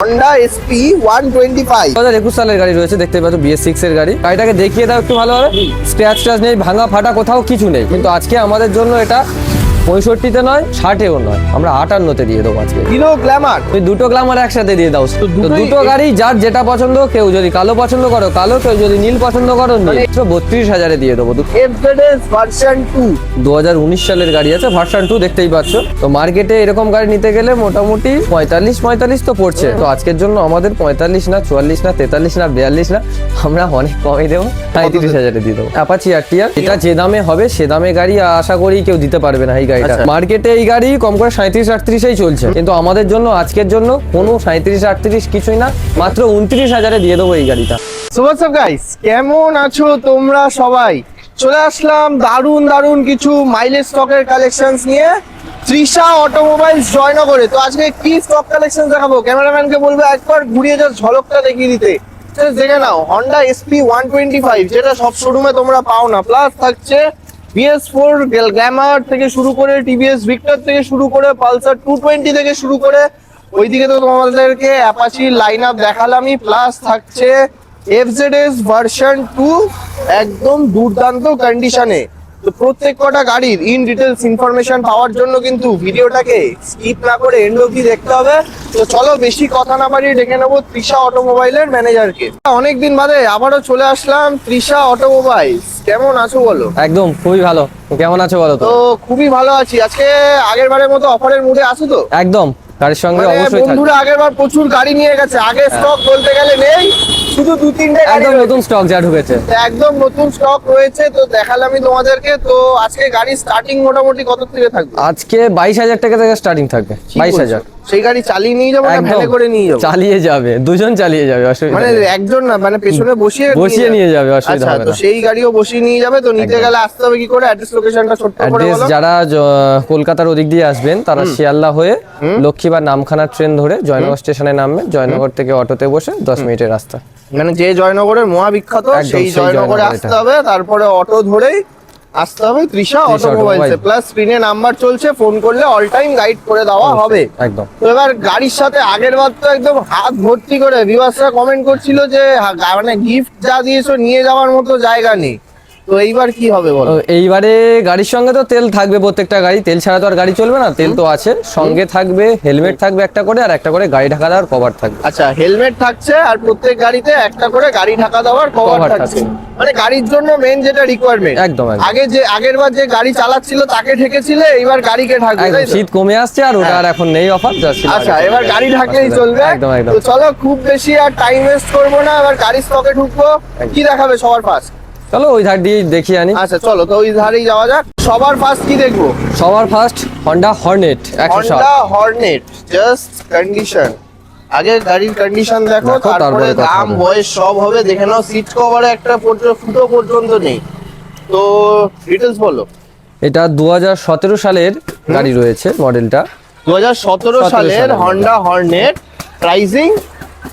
Honda SP 125 2021 সালের গাড়ি রয়েছে, দেখতে পাচ্ছ BS6 এর গাড়ি। গাড়িটাকে দেখিয়ে দাও একটু ভালোভাবে। স্ক্র্যাচ টাচ নেই, ভাঙা ফাটা কোথাও কিছু নেই, কিন্তু আজকে আমাদের জন্য এটা 65-তে নয়, 60-এও নয়, আমরা 58-তে দিয়ে দেবো আজকে। হিরো গ্ল্যামার, ওই দুটো গ্ল্যামার একসাথে দিয়ে দাও। তো দুটো গাড়ি যার যেটা পছন্দ, কেউ যদি কালো পছন্দ করো কালো, কেউ যদি নীল পছন্দ করো নীল। 32,000-এ দিয়ে দেবো। এফজেডএস ভার্সন 2 2019 সালের গাড়ি আছে, ভার্সন 2 দেখতেই পাচ্ছ। তো মার্কেটে এরকম গাড়ি নিতে গেলে মোটামুটি 45 তো পড়ছে। তো আজকের জন্য আমাদের 45 না, 44 না, 43 না, 42 না, আমরা অনেক কমে দেবো, 35,000-এ দিয়ে দেবো। অ্যাপাচি আরটিআর, এটা যে দামে হবে সে দামে গাড়ি আশা করি কেউ দিতে পারবে না। এই গাড়িটা মার্কেটে এই গাড়ি কম করে 37-38-এই চলছে, কিন্তু আমাদের জন্য আজকের জন্য কোনো 37-38 কিছুই না, মাত্র 29,000-এ দিয়ে দেবো এই গাড়িটা। সো হোয়াটস আপ গাইস, কেমন আছো তোমরা সবাই? চলে আসলাম দারুন দারুন কিছু মাইলেজ স্টকের কালেকশনস নিয়ে তৃষা অটোমোবাইলস জয়নগরে। তো আজকে কি স্টক কালেকশন দেখাবো, ক্যামেরাম্যানকে বলবো একবার ঘুরিয়ে জাস্ট ঝলকটা দেখিয়ে দিতে। দেখে নাও হন্ডা এসপি 125, যেটা সব শোরুমে তোমরা পাও না। প্লাস থাকছে BS4 গ্ল্যামার থেকে শুরু করে, টিভিএস ভিক্টর থেকে শুরু করে, পালসার 220 থেকে শুরু করে, ওইদিকে তো তোমাদেরকে অ্যাপাচি লাইন আপ দেখালামই। প্লাস থাকছে এফজেডএস ভার্সন 2 একদম দুর্দান্ত কন্ডিশনে। তো প্রত্যেক কটা গাড়ির ইন ডিটেলস ইনফরমেশন পাওয়ার জন্য কিন্তু ভিডিওটাকে স্কিপ না করে এন্ড অবধি দেখতে হবে। তো চলো বেশি কথা না বাড়িয়ে ডেকে নেবো তৃষা অটোমোবাইলের ম্যানেজারকে। অনেকদিন বাদে আবারও চলে আসলাম তৃষা অটোমোবাইলস। কেমন আছো বলো? একদম খুবই ভালো। কেমন আছো বলো? তো খুবই ভালো আছি। আজকে আগের বারের মতো অফারের মুডে আছো তো? একদম, গাড়ির সঙ্গে অবশ্যই থাকবে। বন্ধুরা আগের বার প্রচুর গাড়ি নিয়ে গেছে, আগে স্টক বলতে গেলে নেই, শুধু 2-3টে গাড়ি একদম নতুন স্টক যা ঢুকেছে, একদম নতুন স্টক রয়েছে। তো দেখালামই তোমাদেরকে। তো আজকে গাড়ি স্টার্টিং মোটামুটি কত থেকে থাকবে? আজকে 22,000 টাকা থেকে স্টার্টিং থাকবে। 22,000 সেই গাড়ি চালিয়ে নিয়ে যাবো না ভ্যানে করে নিয়ে যাবো? চালিয়ে যাবে, দুজন চালিয়ে যাবে, অসুবিধা মানে নেই। একজন না, মানে পেছনে বসিয়ে নিয়ে যাবে, অসুবিধা আচ্ছা, হবে তো না। সেই গাড়িও বসিয়ে নিয়ে যাবে। তো নিতে গেলে আসতে হবে কি করে? অ্যাড্রেস লোকেশনটা ছোট্ট করে অ্যাড্রেস, বলো। যারা কলকাতার ওদিক দিয়ে আসবেন তারা শিয়ালদা হয়ে লক্ষ্মীবার নামখানা ট্রেন ধরে জয়নগর স্টেশনে নামবেন। জয়নগর থেকে অটোতে বসে 10 মিনিটের রাস্তা। মানে যে জয়নগরের মহাবিখ্যাত সেই জয়নগরে আসতে হবে, তারপরে অটো ধরেই আসতে হবে তৃষা অটোমোবাইলসে। প্লাস স্ক্রিনে নাম্বার চলছে, ফোন করলে অল টাইম গাইড করে দেওয়া হবে একদম। তো এবার গাড়ির সাথে আগের বার তো একদম হাত ভর্তি করে ভিউয়ার্সরা কমেন্ট করছিল যে মানে গিফট যা দিয়েছো নিয়ে যাওয়ার মতো জায়গা নেই। তো এইবার কি হবে বলো? এইবারে গাড়ির সঙ্গে তো তেল থাকবে, প্রত্যেকটা গাড়ি তেল ছাড়া তো আর গাড়ি চলবে না। তেল তো আছে, সঙ্গে থাকবে হেলমেট থাকবে একটা করে, আর একটা করে গাড়ি ঢাকা দেওয়ার কভার থাকবে। আচ্ছা, হেলমেট থাকছে আর প্রত্যেক গাড়িতে একটা করে গাড়ি ঢাকা দেওয়ার কভার থাকছে। মানে গাড়ির জন্য মেন যেটা রিকোয়ারমেন্ট। একদম। আগে যে আগেরবার যে গাড়ি চালাচ্ছিল তাকে ঠেকেছিলে, এইবার গাড়িকে ঢাকবে। শীত কমে আসছে আর ওটা আর এখন নেই অফার। আচ্ছা, এবার গাড়ি ঢাকলেই চলবে। একদম একদম। তো চলো খুব বেশি আর টাইম ওয়েস্ট করবো না, এবার গাড়ি স্টকে ঢুকবো। কি দেখাবে সবার ফার্স্ট? চলো ওই ধার দিয়ে দেখিয়ে আনি। আচ্ছা চলো, তো ওই ধারেই যাওয়া যাক। সবার ফার্স্ট কি দেখবো? সবার first Honda Hornet 160। Honda Hornet, just condition. আগে গাড়ির কন্ডিশন দেখো, তারপরে দাম বয়স সব হবে। দেখে নাও সিট কভারে একটা ফুটো পর্যন্ত নেই। তো ডিটেলস বলো। এটা 2017 সালের গাড়ি রয়েছে, মডেলটা 2017 সালের হন্ডা হর্নেট।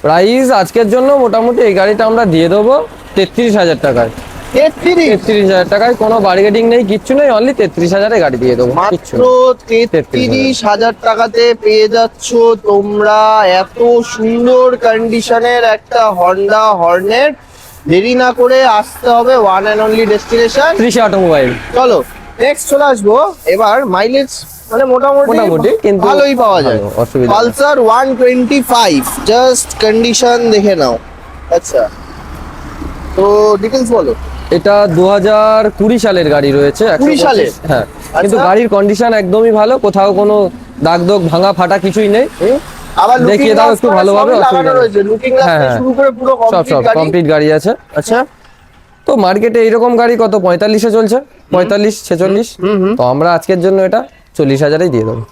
প্রাইস আজকের জন্য মোটামুটি এই গাড়িটা আমরা দিয়ে দেবো 33,000 টাকায়। 33,000 টাকায়, কোনো বার্গেনিং নেই, কিচ্ছু নেই, অনলি 33,000-এ গাড়ি দিয়ে দেবো। মাত্র 33,000 টাকাতে পেয়ে যাচ্ছ তোমরা এত সুন্দর কন্ডিশনের একটা হন্ডা হর্নেট। দেরি না করে আসতে হবে one and only destination Trisha automobile. চলো নেক্সট চলে আসবো। এবার মাইলেজ মানে মোটামুটি কিন্তু ভালোই পাওয়া যায়। পালসার 125, জাস্ট কন্ডিশন দেখে নাও। আচ্ছা, তো ডিটেলস বলো। এটা 2020 সালের গাড়ি রয়েছে। 20 সালের? হ্যাঁ, কিন্তু গাড়ির কন্ডিশন একদমই ভালো, কোথাও কোনো দাগ দোগ ভাঙা ফাটা কিছুই নেই। আবার দেখিয়ে দাও একটু ভালোভাবে। সব কমপ্লিট গাড়ি আছে। আচ্ছা, তো মার্কেটে এইরকম গাড়ি কত 45-এ চলছে, 45-46। তো আমরা আজকের জন্য এটা 40,000-এই দিয়ে দেবো।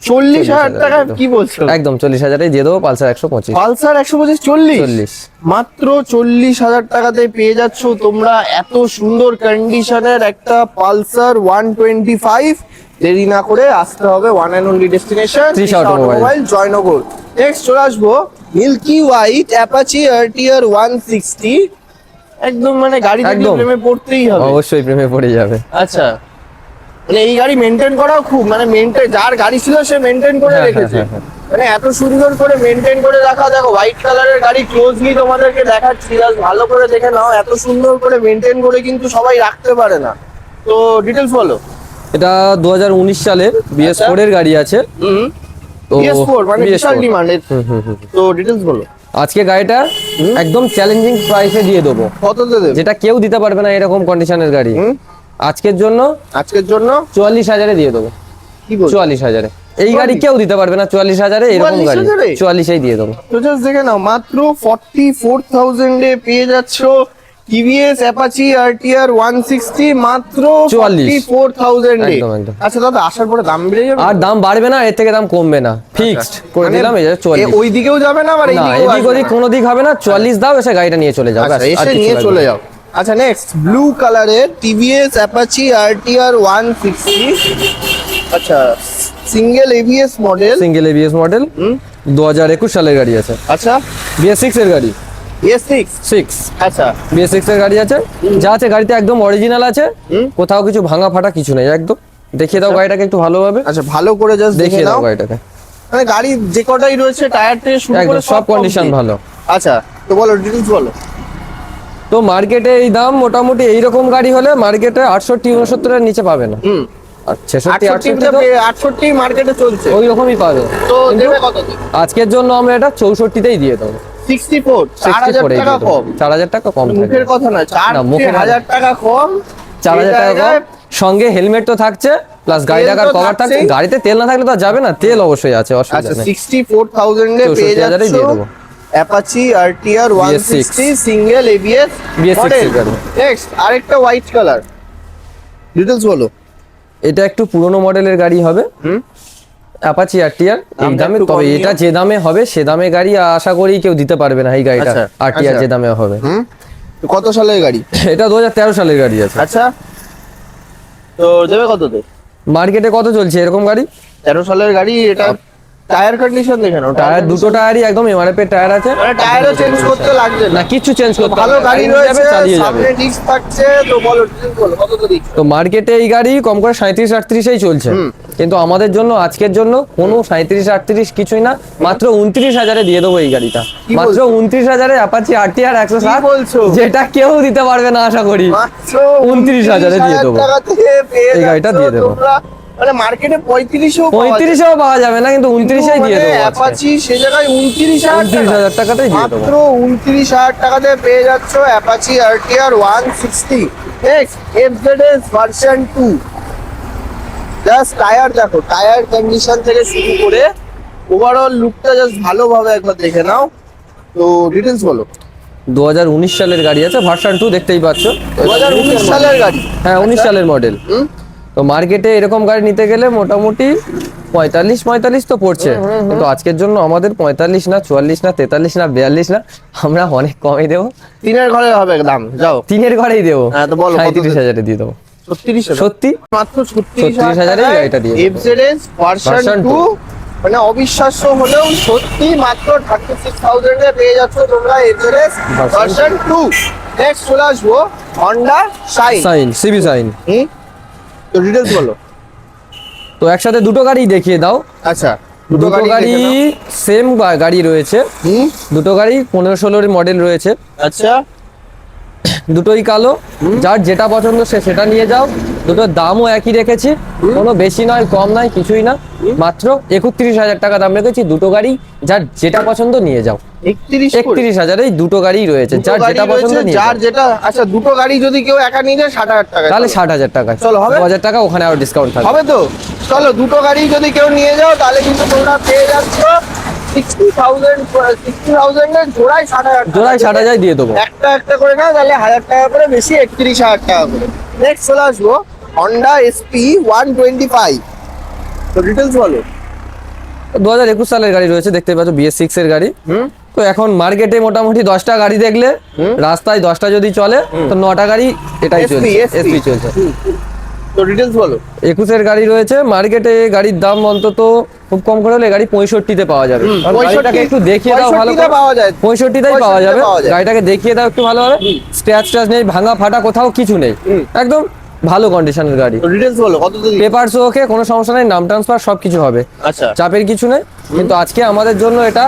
40,000 টাকা? কি বলছো? একদম 40,000-এই দিয়ে দেবো। পালসার 125। পালসার 125 40 মাত্র 40,000 টাকাতে পেয়ে যাচ্ছ তোমরা এত সুন্দর কন্ডিশনের একটা পালসার 125। দেরি না করে আসতে হবে one and only destination Trisha automobile Joynagar. Next চলে আসবো মিল্কি হোয়াইট অ্যাপাচি আরটিআর 160। একদম মানে গাড়ি দেখলে প্রেমে পড়তেই হবে। অবশ্যই প্রেমে পড়ে যাবে। আচ্ছা, মানে এই গাড়ি মেনটেন করাও খুব মানে মেনটেন, যার গাড়ি ছিল সে মেনটেন করে হ্যাঁ, রেখেছে। হ্যাঁ, হ্যাঁ। মানে এত সুন্দর করে মেনটেন করে রাখা, দেখো হোয়াইট কালারের গাড়ি ক্লোজলি তোমাদেরকে দেখাচ্ছি, জাস্ট ভালো করে দেখে নাও, এত সুন্দর করে মেনটেন করে কিন্তু সবাই রাখতে পারে না। তো ডিটেলস বলো। এটা 2019 সালের BS4 এর গাড়ি আছে। হুম, তো PS4 মানে BS4 বিশাল ডিমান্ড। তো ডিটেলস বলো। আজকে গাড়িটা একদম চ্যালেঞ্জিং প্রাইসে দিয়ে দেবো, কততে দেবে? যেটা কেউ দিতে পারবে না এরকম কন্ডিশনের গাড়ি। হুম, আজকের জন্য আজকের জন্য 44,000-এ দিয়ে দেবো। কি বলছো? 44,000-এ এই গাড়ি কেউ দিতে পারবে না। 44,000-এ এরকম গাড়ি 44,000-এ? 44-এই দিয়ে দেবো। তো জাস্ট দেখে নাও, মাত্র 44,000 এ পেয়ে যাচ্ছ টিভিএস অ্যাপাচি RTR 160 মাত্র 44,000 এ। একদম, একদম। আচ্ছা দাদা, আসার পরে দাম বেড়ে যাবে? আর দাম বাড়বে না, এর থেকে দাম কমবে না, ফিক্সড করে মানে দিলাম। এই যে 44। ওই দিকেও যাবে না, আবার না, এইদিকেও এদিক আসবে ওদিক না। কোনো দিক হবে না। 44 দাও, এসে গাড়িটা নিয়ে চলে যাও। আচ্ছা, ব্যাস, আর এসে কিছু নিয়ে লাগবে চলে না। যাও। আচ্ছা, নেক্সট ব্লু কালারের টিভিএস অ্যাপাচি RTR 160। আচ্ছা, single ABS model. Single ABS model, 2021 সালের গাড়ি আছে। আচ্ছা, BS6 এর গাড়ি। BS6। 6 আচ্ছা, BS6 এর গাড়ি আছে। যা আছে গাড়িতে একদম অরিজিনাল আছে, কোথাও কিছু ভাঙা ফাটা কিছু নেই। একদম দেখিয়ে দাও গাড়িটাকে একটু ভালোভাবে, আচ্ছা ভালো করে জাস্ট দেখে দেখিয়ে নাও। দাও গাড়িটাকে। মানে গাড়ি যে কটাই রয়েছে টায়ার থেকে শুরু একদম করে সব কন্ডিশন complete। ভালো। আচ্ছা, তো বলো ডিটেলস বলো। তো মার্কেটে এই দাম মোটামুটি এইরকম গাড়ি হলে মার্কেটে 68-69 এর নিচে পাবে না। হুম, আর 66-68 68 মার্কেটে চলছে। ওই রকমই পাবে। তো কিন্তু দেবে কততে? আজকের জন্য আমরা এটা 64-তেই দিয়ে দেবো। 64, 4,000 টাকা কম। 4,000 টাকা কম মুখের থাকবে। কথা না, না, মুখের 4,000 টাকা কম। 4,000 টাকা কম, সঙ্গে হেলমেট তো থাকছে, প্লাস গাড়ি তেল টাকার তো কভার থাকছে। থাকছেই। গাড়িতে তেল না থাকলে তো আর যাবে না, তেল অবশ্যই আছে, আচ্ছা, অসুবিধা নেই। 64,000 এ পেয়ে 64,000 এই যাচ্ছ দিয়ে দেবো। Apache RTR BS6 160 single ABS BS6 model. এর গাড়ি। নেক্সট আরেকটা হোয়াইট কালার, ডিটেলস বলো। এটা একটু পুরনো মডেলের গাড়ি হবে, অ্যাপাচি RTR এই দামটা দামে। একটু তবে কম এটা যে দামে হবে সে দামে গাড়ি আশা করি কেউ দিতে পারবে না। এই গাড়িটা আচ্ছা, RTR আচ্ছা। যে দামে হবে। তো কত সালের গাড়ি? এটা 2013 সালের গাড়ি আছে। আচ্ছা, তো দেবে কততে? মার্কেটে কত চলছে এরকম গাড়ি? 13 সালের গাড়ি। এটা টায়ার কন্ডিশন দেখে নাও। টায়ার দুটো টায়ারই একদম MRF এর টায়ার আছে। মানে টায়ারও চেঞ্জ করতে লাগবে না, না। কিছু চেঞ্জ করতে ভালো হবে না। গাড়ি গাড়ি নিয়ে রয়েছে, যাবে, চালিয়ে যাবে। সামনে ডিস্ক থাকছে। তো বলো ডিটেলস বলো, কততে দিচ্ছ? তো মার্কেটে এই গাড়ি কম করে 37-38-এই চলছে, কিন্তু আমাদের জন্য আজকের জন্য কোনো 37-38 কিছুই না, মাত্র 29,000-এ দিয়ে দেবো এই গাড়িটা। কি মাত্র বলছো? 29,000-এ অ্যাপাচি RTR কি 160, বলছো? যেটা কেউ দিতে পারবে না আশা করি। মাত্র 29,000-এ দিয়ে দেবো। টাকাতে পেয়ে এই গাড়িটা যাচ্ছ দিয়ে দেবো। তোমরা। মানে মার্কেটে 35-ও 35-এও পাওয়া যাবে না, কিন্তু 29-এই দিয়ে দেবো আজকে। অ্যাপাচি সে জায়গায় 29,000 29,000 টাকাতেই দিয়ে দেবো। মাত্র 29,000 টাকাতে পেয়ে যাচ্ছ Apache RTR 160। Next FZS version 2। Just tyre দেখো, টায়ার কন্ডিশন থেকে শুরু করে ওভারঅল লুকটা জাস্ট ভালোভাবে একবার দেখে নাও। তো ডিটেলস বলো। 2019 সালের গাড়ি আছে, ভার্সন 2 দেখতেই পাচ্ছ। 2019 সালের গাড়ি। হ্যাঁ, 19 সালের মডেল। হুম, তো মার্কেটে এরকম গাড়ি নিতে গেলে মোটামুটি 45 তো পড়ছে, কিন্তু আজকের জন্য আমাদের 45 না, 44 না, 43 না, 42 না, আমরা অনেক কমই দেবো। তিনের ঘরে হবে দাম, যাও। 3-এর ঘরেই দেবো। হ্যাঁ, তো বলো কত 37,000-এ দিয়ে দেবো। 36,000 সত্যি মাত্র 36,000 এই গাড়িটা দিয়ে দেবো। FZS version Version 2। 2 মানে অবিশ্বাস্য হলেও সত্যি মাত্র 36,000 এ পেয়ে যাচ্ছ তোমরা FZS ভার্সন 2। নেক্সট চলে আসবো Honda Shine. Shine, CB Shine. তো ডিটেলস বলো। তো একসাথে দুটো গাড়ি দেখিয়ে দাও। আচ্ছা, দুটো গাড়ি দেখে নাও। সেম গাড়ি রয়েছে, হুম, দুটো গাড়ি 15-16 মডেল রয়েছে, আচ্ছা, দুটোই কালো। যার যেটা পছন্দ সে সেটা নিয়ে যাও। দুটোর দামও একই রেখেছি, কোনো বেশি নয় কম নয় কিছুই না, মাত্র 31,000 টাকা দাম রেখেছি। দুটো গাড়ি যার যেটা পছন্দ নিয়ে যাও। 31,000 এই দুটো গাড়ি রয়েছে, যার যেটা পছন্দ নিয়ে যার যাও। যেটা। আচ্ছা, দুটো গাড়ি যদি কেউ একা নিয়ে যায় 60,000 টাকা, তাহলে 60,000 টাকা। চলো, হবে? 2,000 টাকা ওখানে আরো ডিসকাউন্ট থাকবে। হবে তো। চলো, দুটো গাড়ি যদি কেউ নিয়ে যাও তাহলে কিন্তু তোমরা পেয়ে যাচ্ছ 60,000 এর জোড়ায় 60,000 টাকা। জোড়ায় 60,000 দিয়ে দেবো। একটা একটা করে নাও তাহলে 1,000 টাকা করে বেশি, 31,000 টাকা করে। নেক্সট চলে আসবো হন্ডা SP 125। তো ডিটেলস বলো। 2021 সালের গাড়ি রয়েছে, দেখতে পাচ্ছ BS6 এর গাড়ি। তো এখন মার্কেটে মোটামুটি 10টা গাড়ি দেখলে রাস্তায় 10টা যদি চলে তো 9টা গাড়ি এটাই SP চলছে, SP চলছে। তো ডিটেলস বলো। 21 এর গাড়ি রয়েছে, মার্কেটে গাড়ির দাম অন্তত খুব কম করে হলে গাড়ি 65-তে পাওয়া যাবে। কারণ 65 গাড়িটাকে একটু দেখিয়ে দাও ভালো 65 করে। পাওয়া যায়। 65-তেই পাওয়া 65 যাবে। পাওয়া যায়। গাড়িটাকে দেখিয়ে দাও একটু ভালোভাবে। স্ক্র্যাচ ট্যাচ নেই, ভাঙা ফাটা কোথাও কিছু নেই, একদম ভালো কন্ডিশনের গাড়ি। তো ডিটেলস বলো কত দিয়ে? পেপারস ওকে, কোনো সমস্যা নেই, নাম ট্রান্সফার সবকিছু হবে, আচ্ছা চাপের কিছু নেই। কিন্তু আজকে আমাদের জন্য এটা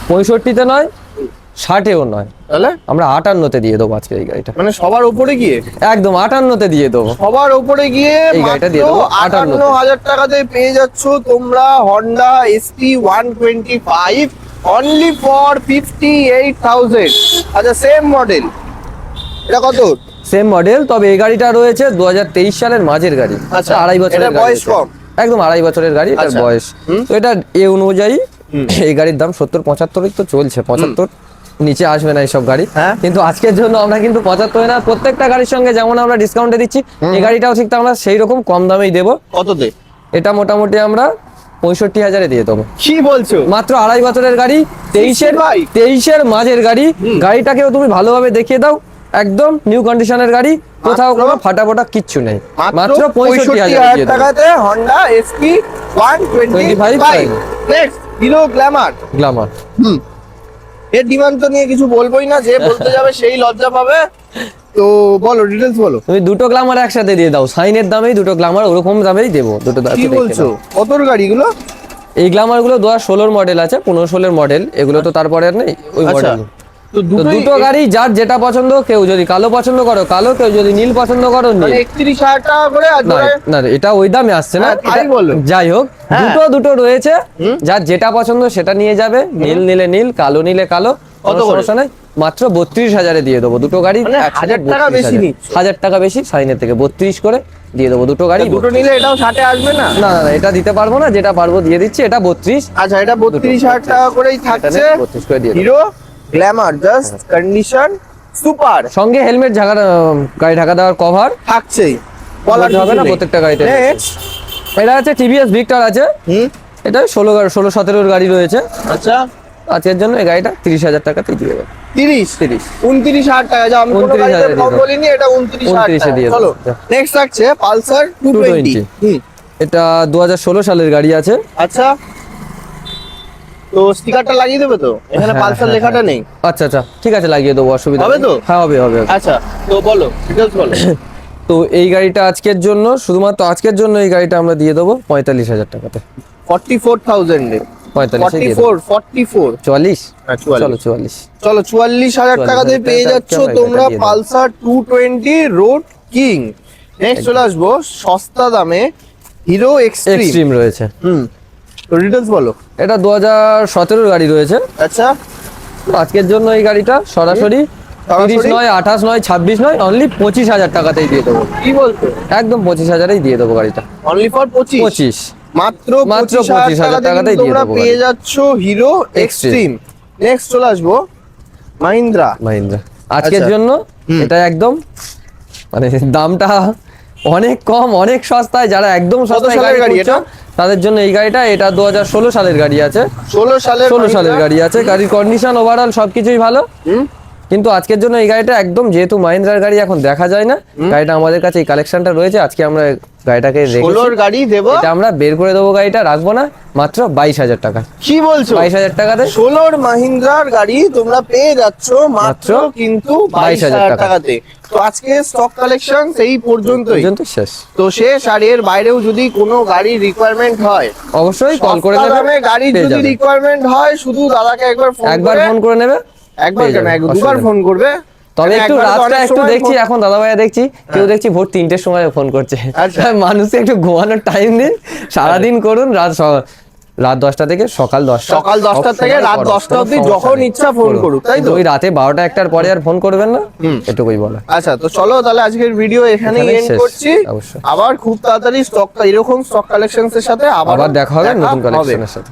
65-তে নয়, 60-এও নয়, তাহলে আমরা 58-তে দিয়ে দেবো আজকে এই গাড়িটা। মানে সবার উপরে গিয়ে, একদম 58-তে দিয়ে দেবো। সবার উপরে গিয়ে এই গাড়িটা দিয়ে দেবো 58,000 টাকাতে পেয়ে যাচ্ছ তোমরা হন্ডা এসপি 125 অনলি ফর 58,000। আচ্ছা সেম মডেল, এটা কত? সেম মডেল, তবে এই গাড়িটা রয়েছে 2023 সালের মাঝের গাড়ি। আচ্ছা, আড়াই বছরের এটার গাড়ি বয়স এটা। কম? একদম আড়াই বছরের গাড়ি এটার আচ্ছা। বয়স। তো এটা এ অনুযায়ী এই গাড়ির দাম 70-75 তো চলছে, 75 নিচে আসবে না এইসব গাড়ি। হ্যাঁ। কিন্তু আজকের জন্য আমরা কিন্তু 75 না, প্রত্যেকটা গাড়ির সঙ্গে যেমন আমরা ডিসকাউন্টে দিচ্ছি, এই গাড়িটাও ঠিক আমরা সেই রকম কম দামেই দেবো। কততে? এটা মোটামুটি আমরা 65,000-এ দিয়ে দেবো। কি বলছো? মাত্র আড়াই বছরের গাড়ি, 23-এর মাঝের গাড়ি। গাড়িটাকেও তুমি ভালোভাবে দেখিয়ে দাও, একদম নিউ কন্ডিশনের গাড়ি, কোথাও কোনো ফাটাফোটা কিচ্ছু নেই। মাত্র 65,000 টাকাতে Honda SP 125। Next hero Glamour. Glamour. এর ডিমান্ড তো নিয়ে কিছু বলবোই না, যে বলতে যাবে সেই লজ্জা পাবে। তো বলো ডিটেলস বলো। তুমি দুটো গ্ল্যামার একসাথে দিয়ে দাও, সাইনের দামেই দুটো গ্ল্যামার ওরকম দামেই দেবো দুটো। কি বলছো? কতর গাড়িগুলো? এই গ্ল্যামার গুলো 2016 মডেল আছে, 15-16 মডেল, এগুলো তো তারপরে আর নেই ওই আচ্ছা, মডেল। তো তো দুটো গাড়ি যার যেটা পছন্দ, কেউ যদি কালো পছন্দ করো কালো, কেউ যদি নীল পছন্দ করো নীল। 31,000 টাকা করে। আর না জোড়ায়- না, এটা ওই দামে আসছে না, হ্যাঁ, তাই এটা- বলো। যাই হোক, হ্যাঁ। দুটো রয়েছে, যার যেটা পছন্দ সেটা নিয়ে যাবে, নীল নিলে নীল, কালো নিলে কালো, কোনো কত করে? সমস্যা নাই। মাত্র 32,000-এ দিয়ে দেবো দুটো গাড়ি। মানে 1,000 টাকা বেশি নিচ্ছ? 1000 টাকা বেশি, সাইনের থেকে 32 করে দিয়ে দেবো দুটো গাড়ি। দুটো নিলে এটাও 60 আসবে না? না না, এটা দিতে পারবো না, যেটা পারবো দিয়ে দিচ্ছি। এটা 32। আচ্ছা, এটা 32,000 টাকা করেই থাকছে 32 করে দিয়ে দেবো। Hero Glamour, just condition super, সঙ্গে হেলমেট ঢাকা, গাড়ি ঢাকা দেওয়ার কভার থাকছেই, বলার হবে কিছু না নেই। প্রত্যেকটা গাড়িতে। Next, এটা আছে টিভিএস ভিক্টর আছে, এটা 16-17 গাড়ি রয়েছে। আচ্ছা আজকের জন্য এই গাড়িটা 30,000 টাকাতেই দিয়ে দেবো। 30 29,000 টাকা। যা আমি কোনো 29,000 গাড়িতে কম দিয়ে বলিনি, এটা 29,000 29,000 টাকা। দিয়ে চলো দেবো। নেক্সট থাকছে পালসার 220। 220 এটা 2016 সালের গাড়ি আছে। আচ্ছা, তো স্টিকারটা লাগিয়ে দেবে তো? এখানে হ্যাঁ, পালসার হ্যাঁ, লেখাটা নেই। আচ্ছা আচ্ছা, ঠিক আছে, লাগিয়ে দেবো, অসুবিধা হবে নেই। তো? হ্যাঁ হবে হবে হবে। আচ্ছা, তো বলো ডিটেইলস বলো। তো এই গাড়িটা আজকের জন্য, শুধুমাত্র আজকের জন্য এই গাড়িটা আমরা দিয়ে দেবো 45,000 টাকাতে। 44,000 এ 45-এ দিয়ে দেবো। 44 44? হ্যাঁ, 44 চলো 44। চলো 44,000 টাকাতে 44,000 পেয়ে টাকা যাচ্ছ আমরা তোমরা এটা দিয়ে দেবো। Pulsar 220 road king. নেক্সট চলে আসবো সস্তা দামে হিরো এক্সট্রিম। এক্সট্রিম রয়েছে। তো ডিটেইলস বলো। এটা 2017 গাড়ি রয়েছে। আচ্ছা, তো আজকের জন্য এই গাড়িটা সরাসরি 30 নয়, 28 নয়, 26 নয়, অনলি 25,000 টাকাতেই দিয়ে দেবো। কি বলছো? একদম 25,000-এই দিয়ে দেবো গাড়িটা। Only for 25? 25। মাত্র মাত্র 25,000 টাকাতেই দিয়ে তোমরা দেবো পেয়ে গাড়ি। যাচ্ছ হিরো এক্সট্রিম। নেক্সট চলে আসবো মাহিন্দ্রা। মাহিন্দ্রা আজকের আচ্ছা। জন্য এটা একদম মানে দামটা অনেক কম, অনেক সস্তায়। যারা একদম সস্তায় সালের গাড়ি গাড়ি খুঁজছো, তাদের জন্য এই গাড়িটা। এটা 2016 সালের গাড়ি আছে। 16 সালের 16 সালের গাড়ি আছে। গাড়ির কন্ডিশন ওভারঅল সবকিছুই ভালো। কিন্তু আজকের জন্য এই গাড়িটা একদম, যেহেতু মাহিন্দ্রার গাড়ি এখন দেখা যায় না, গাড়িটা আমাদের কাছে এই কালেকশনটা রয়েছে, আজকে আমরা গাড়িটাকে রেখেছি। 16 গাড়ি দেবো। এটা আমরা বের করে দেবো, গাড়িটা রাখবো না, মাত্র 22,000 টাকা। কি বলছো? 22,000 টাকাতে 16 মাহিন্দ্রার গাড়ি তোমরা পেয়ে যাচ্ছ মাত্র কিন্তু 22,000 টাকাতে। তো আজকে স্টক কালেকশন এই পর্যন্তই। পর্যন্ত শেষ। তো শেষ, আর এর বাইরেও যদি কোনো গাড়ির রিকোয়ারমেন্ট হয়, অবশ্যই কল করে সস্তা নেবে, দামে গাড়ির পেয়ে যদি যাবে। রিকোয়ারমেন্ট হয়, শুধু দাদাকে একবার ফোন করে নেবে, একবার পেয়ে কেন, যাবে, দুবার অসুবিধা ফোন করবে। তবে মানে একটু একবারে তো রাতটা অনেক একটু সময় দেখছি, ফোন- এখন দাদা ভাইয়া দেখছি কেউ দেখছি ভোর 3টের সময় ফোন করছে। আচ্ছা। মানুষকে একটু ঘুমানোর টাইম দিন, সারাদিন করুন, রাত 10টা থেকে সকাল 10টা, সকাল 10টা থেকে রাত 10টা অবধি যখন ইচ্ছা ফোন করুক, তাই তো? ওই রাতে 12টা 1টার পরে আর ফোন করবেন না, এটুকুই বলা। আচ্ছা, তো চলো তাহলে আজকের ভিডিও এখানেই এখানেই এন্ড শেষ, করছি। অবশ্যই। আবার খুব তাড়াতাড়ি এরকম স্টক কালেকশনস এর সাথে আবার দেখা হবে নতুন কালেকশনের সাথে।